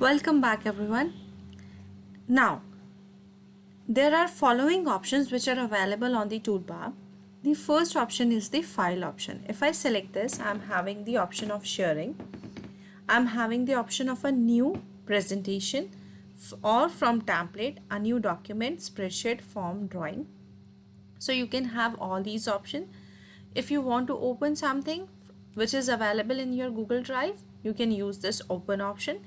Welcome back everyone. Now, there are following options which are available on the toolbar. The first option is the file option. If I select this, I'm having the option of sharing. I'm having the option of a new presentation or from template, a new document, spreadsheet, form, drawing. So you can have all these options. If you want to open something which is available in your Google Drive, you can use this open option.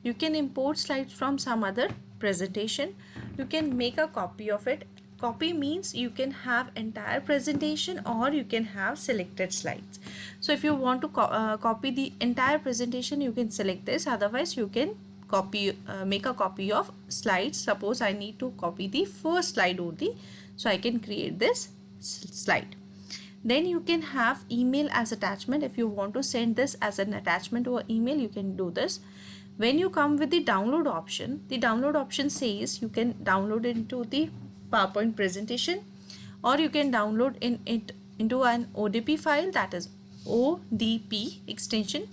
You can import slides from some other presentation. You can make a copy of it. Copy means you can have entire presentation or you can have selected slides. So if you want to copy the entire presentation, you can select this. Otherwise, you can make a copy of slides. Suppose I need to copy the first slide only, so I can create this slide. Then you can have email as attachment. If you want to send this as an attachment to an email, you can do this. When you come with the download option says you can download it into the PowerPoint presentation, or you can download it into an ODP file, that is ODP extension.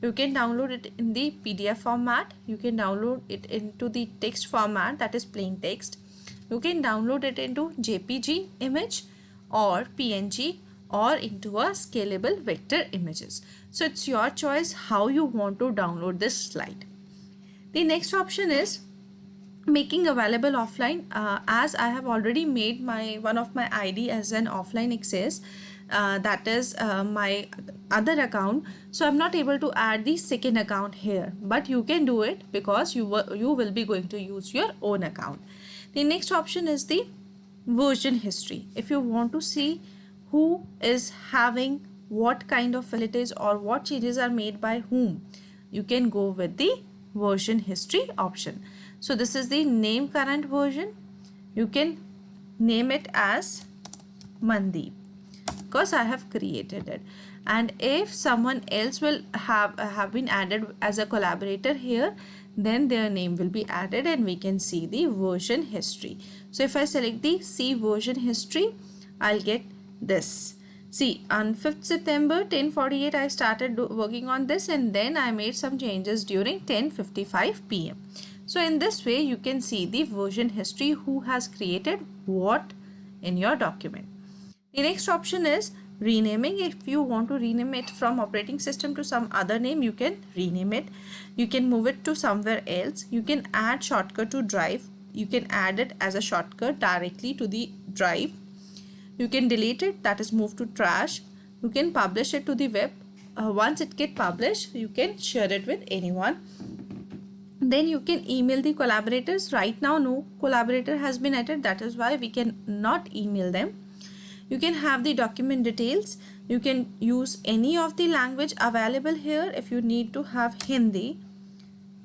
You can download it in the PDF format. You can download it into the text format, that is plain text. You can download it into JPG image or PNG or into a scalable vector images. So it's your choice how you want to download this slide. The next option is making available offline. As I have already made one of my ID as an offline access, that is my other account, so I'm not able to add the second account here, but you can do it because you will be going to use your own account. The next option is the version history. If you want to see who is having what kind of facilities or what changes are made by whom, you can go with the version history option. So this is the name current version. You can name it as Mandeep because I have created it, and if someone else will have been added as a collaborator here, then their name will be added and we can see the version history. So if I select the see version history, I'll get this. See, on 5th September 10:48 I started working on this, and then I made some changes during 10:55 p.m. So in this way you can see the version history, who has created what in your document. The next option is renaming. If you want to rename it from operating system to some other name, you can rename it. You can move it to somewhere else. You can add shortcut to drive. You can add it as a shortcut directly to the drive. You can delete it, that is move to trash. You can publish it to the web. Once it gets published, you can share it with anyone. Then you can email the collaborators. Right now no collaborator has been added, that is why we can not email them. You can have the document details. You can use any of the language available here. If you need to have Hindi,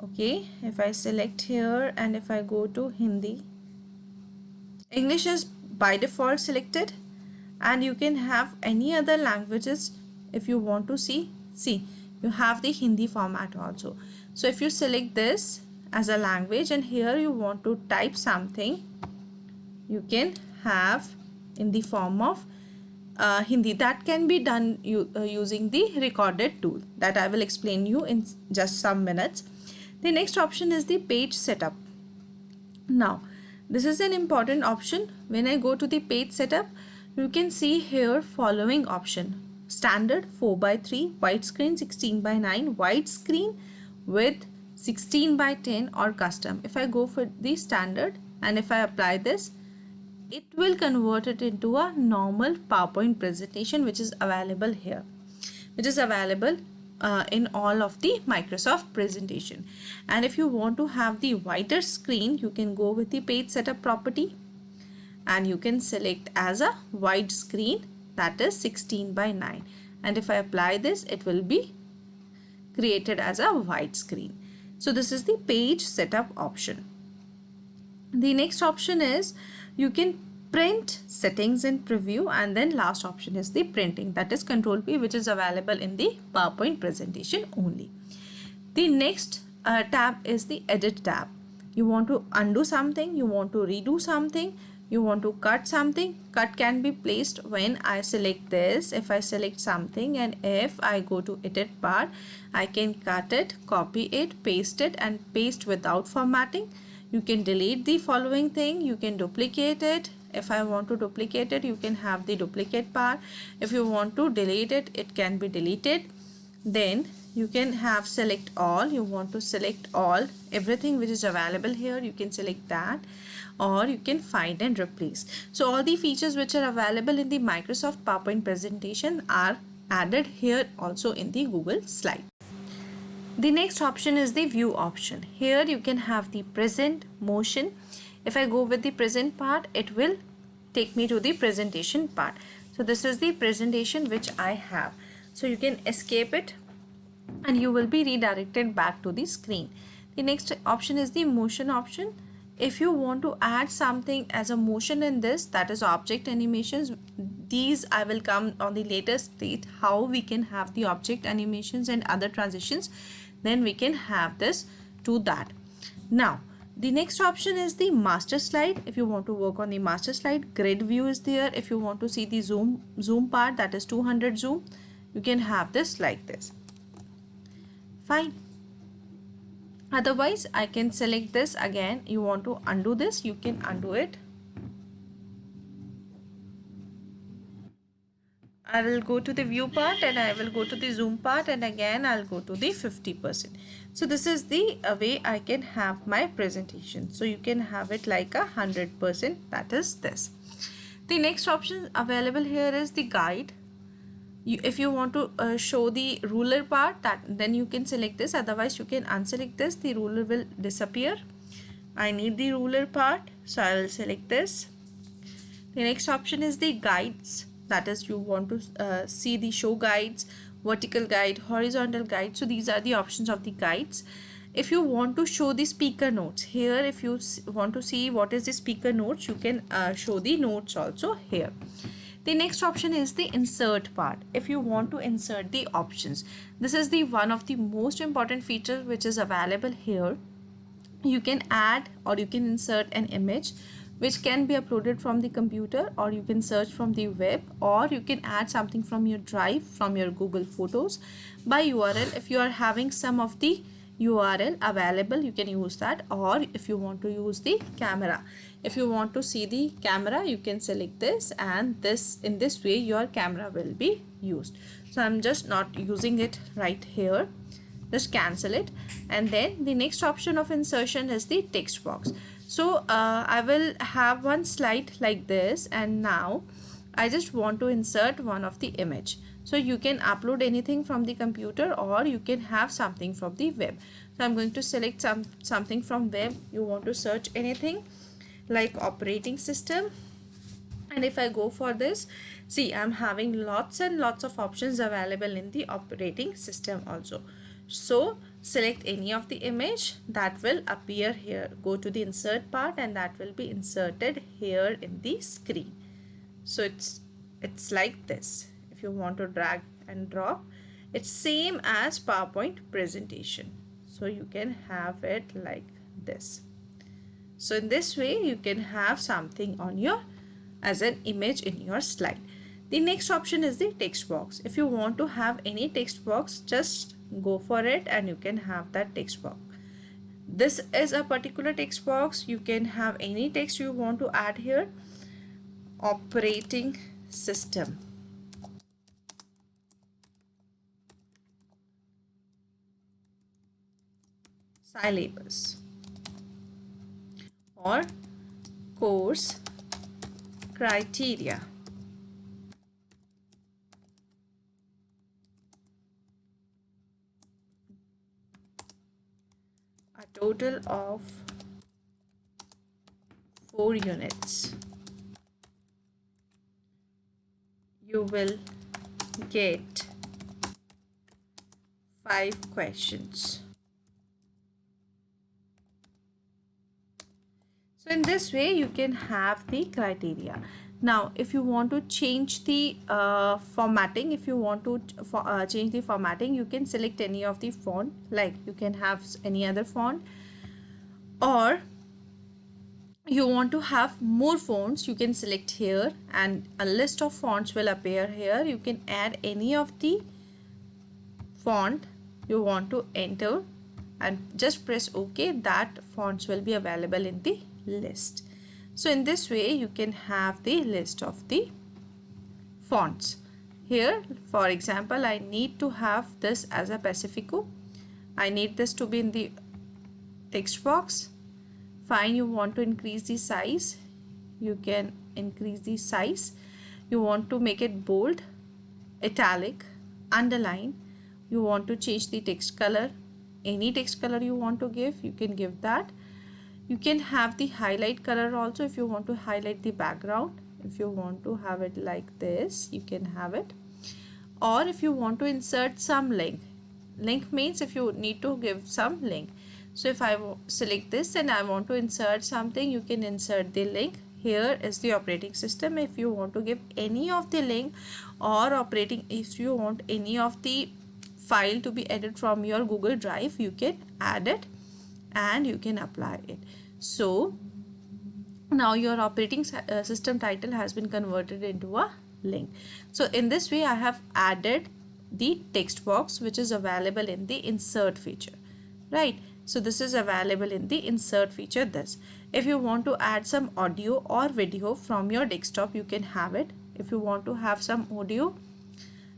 okay, if I select here and if I go to Hindi, English is by default selected, and you can have any other languages if you want to see you have the Hindi format also. So if you select this as a language and here you want to type something, you can have in the form of Hindi. That can be done using the recorded tool that I will explain you in just some minutes. The next option is the page setup. Now this is an important option. When I go to the page setup, you can see here following option: standard 4:3, widescreen 16:9, widescreen with 16:10 or custom. If I go for the standard and if I apply this, it will convert it into a normal PowerPoint presentation, which is available here, which is available in all of the Microsoft presentation. And if you want to have the wider screen, you can go with the page setup property and you can select as a wide screen, that is 16:9, and if I apply this, it will be created as a wide screen. So this is the page setup option. The next option is you can print settings in preview, and then last option is the printing, that is Control P, which is available in the PowerPoint presentation only. The next tab is the edit tab. You want to undo something, you want to redo something, You want to cut something, cut can be placed when I select this. If I select something and if I go to edit part, I can cut it, copy it, paste it and paste without formatting. You can delete the following thing, you can duplicate it. If I want to duplicate it, you can have the duplicate part. If you want to delete it, it can be deleted. Then you can have select all. You want to select all, everything which is available here, you can select that, or you can find and replace. So all the features which are available in the Microsoft PowerPoint presentation are added here also in the Google slide. The next option is the view option. Here you can have the present, motion. If I go with the present part, it will take me to the presentation part. So this is the presentation which I have. So you can escape it and you will be redirected back to the screen. The next option is the motion option. If you want to add something as a motion in this, that is object animations, these I will come on the later stage how we can have the object animations and other transitions, then we can have this to that. Now the next option is the master slide. If you want to work on the master slide, grid view is there. If you want to see the zoom part, that is 200 zoom, you can have this like this. Fine. Otherwise I can select this again. You want to undo this, you can undo it. I will go to the view part and I will go to the zoom part and again I'll go to the 50%. So this is the way I can have my presentation. So you can have it like 100%, that is this. The next option available here is the guide. If you want to show the ruler part, then you can select this, otherwise you can unselect this, the ruler will disappear. I need the ruler part, so I will select this. The next option is the guides, that is you want to see the show guides, vertical guide, horizontal guide. So these are the options of the guides. If you want to show the speaker notes, here if you want to see what is the speaker notes, you can show the notes also here. The next option is the insert part. If you want to insert the options, this is the one of the most important features which is available here. You can add or you can insert an image which can be uploaded from the computer, or you can search from the web, or you can add something from your drive, from your Google Photos by URL. If you are having some of the URL available, you can use that, or if you want to use the camera, if you want to see the camera, you can select this, and this in this way your camera will be used. So I'm just not using it right here, just cancel it. And then the next option of insertion is the text box. So I will have one slide like this, and now I just want to insert one of the image. So you can upload anything from the computer, or you can have something from the web. So I'm going to select something from web. You want to search anything like operating system, and if I go for this, see I'm having lots and lots of options available in the operating system also. So select any of the image that will appear here, go to the insert part, and that will be inserted here in the screen. So it's like this. If you want to drag and drop, it's same as PowerPoint presentation, so you can have it like this. So in this way you can have something on your as an image in your slide. The next option is the text box. If you want to have any text box, just go for it and you can have that text box. This is a particular text box. You can have any text you want to add here. Operating system. Syllabus. Or course criteria. A total of 4 units. You will get 5 questions. So in this way you can have the criteria. Now if you want to change the formatting, if you want to change the formatting, you can select any of the font, like you can have any other font, or you want to have more fonts, you can select here and a list of fonts will appear here. You can add any of the font you want to enter and just press OK. That fonts will be available in the list. So in this way you can have the list of the fonts. Here for example, I need to have this as a Pacifico. I need this to be in the text box. Fine, you want to increase the size, you can increase the size. You want to make it bold, italic, underline. You want to change the text color, any text color you want to give, you can give that. You can have the highlight color also if you want to highlight the background. If you want to have it like this, you can have it. Or if you want to insert some link means if you need to give some link. So if I select this and I want to insert something, you can insert the link. Here is the operating system. If you want to give any of the link or if you want any of the file to be added from your Google Drive, you can add it and you can apply it. So now your operating system title has been converted into a link. So in this way I have added the text box which is available in the insert feature, right? So this is available in the insert feature. This, if you want to add some audio or video from your desktop, you can have it. If you want to have some audio,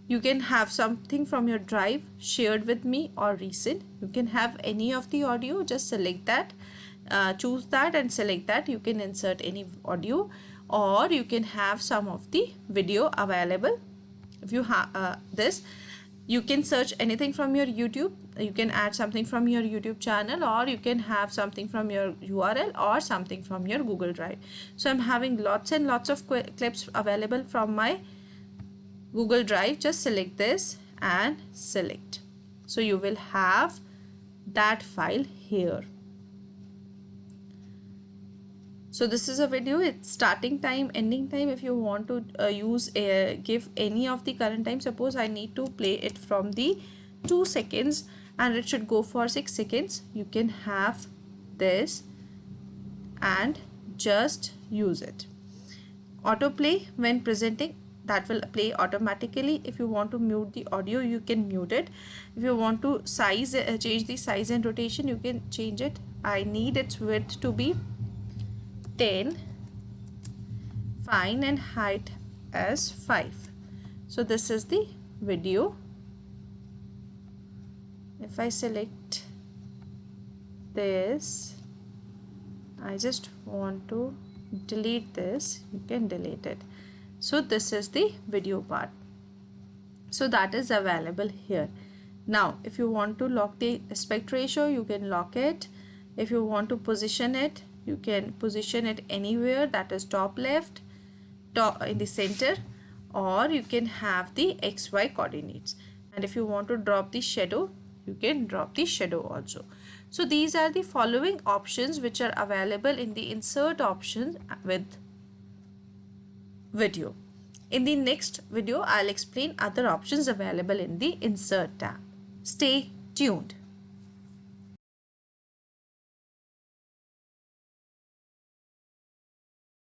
you can have something from your drive shared with me or recent. You can have any of the audio, just select that, choose that and select that. You can insert any audio, or you can have some of the video available. If you have this, you can search anything from your YouTube. You can add something from your YouTube channel, or you can have something from your URL or something from your Google Drive. So I'm having lots and lots of clips available from my Google Drive. Just select this and select. So you will have that file here. So this is a video, it's starting time, ending time. If you want to give any of the current time, suppose I need to play it from the 2 seconds and it should go for 6 seconds, you can have this and just use it. Autoplay when presenting, that will play automatically. If you want to mute the audio, you can mute it. If you want to change the size and rotation, you can change it. I need its width to be 10, fine, and height as 5. So this is the video. If I select this, I just want to delete this, you can delete it. So this is the video part. So that is available here. Now if you want to lock the aspect ratio, you can lock it. If you want to position it, you can position it anywhere, that is top left, top in the center, or you can have the XY coordinates. And if you want to drop the shadow, you can drop the shadow also. So these are the following options which are available in the insert option with video. In the next video, I'll explain other options available in the insert tab. Stay tuned.